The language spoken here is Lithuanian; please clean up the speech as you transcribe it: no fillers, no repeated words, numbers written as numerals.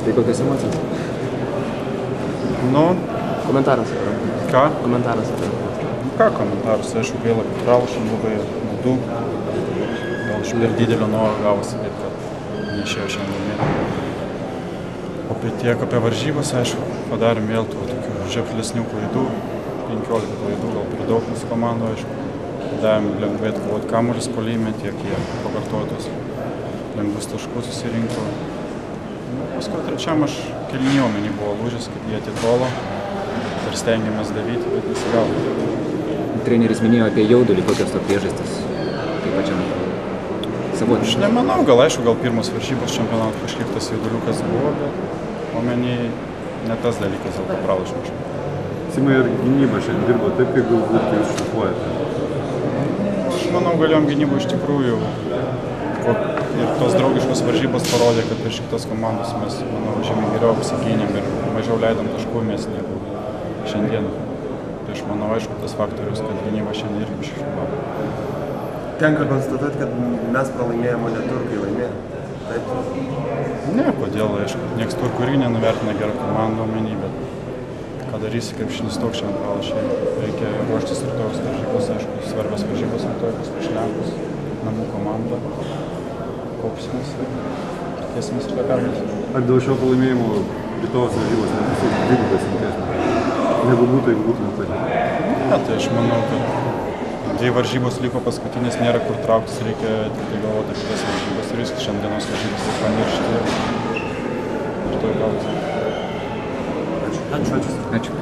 Tai kokios emocijos? Nu, Komentaras. ką? Komentaras. Ką komentaras, aišku, gaila, kad pralašėm labai maudu. Gal iš per didelio noro gavosi, taip, kad neišėjo šiandien laimėti. O tiek apie varžybas, aišku, padarėm vėl tų tokių žioplesnių klaidų. 15 klaidų, gal per daug mūsų komandų, aišku. Davėm lengvai atkovoti kamuolius puolime, tiek jie pakartojo tos lengvus taškus susirinko. Paskui trečiam aš kėlinį omeny buvo lūžis, kad jie atitolo. Ir stengiamės daryti, bet nesigavo. Treneris minėjo apie jaudulį, kokios to priežastis. Kaip pačiam savotiškai. Aš nemanau, gal aišku, gal pirmas varžybos čempionato kažkiek tas jauduliukas buvo, bet omeny ne tas dalykas, dėl to pralašėm kažkaip. Simai, ir gynyba šiandien dirbo taip, kaip galbūt jūs šlifuojate? Aš manau, galėjom gynybą iš tikrųjų ir tos draugiškos varžybos parodė, kad prieš kitas komandos mes, manau, žymiai geriau apsigynėm ir mažiau leidom taškų mes negu šiandien. Tai aš manau, aišku, tas faktorius, kad gynyba šiandien irgi iššifavo. Tenka konstatuoti, kad mes pralaimėjom, o ne turkai laimėjo. Taip? Ne, kodėl, aišku, nieks turkų irgi nenuvertina gerą komandą omeny, bet ką darysi, kaip šiandien toks šiandien pralašė. Reikia ruoštis ir toks varžybos, aišku, svarbios varžybos rytoj prieš Lenkus, namų komandą. Kaupsimės ir tikėsimės ir pergalės. Ar dėl šio pralaimėjimo rytojos varžybos nebus dvigubai sunkesnė? Negu būtų, jeigu būtume padėję? Ne, tai aš manau, kad 2 varžybos liko paskutinės, nėra kur trauktis, reikia tik tai galvoti apie tas varžybas ir viskas šiandienos varžybas tai pamiršti ir to gauti. Ačiū.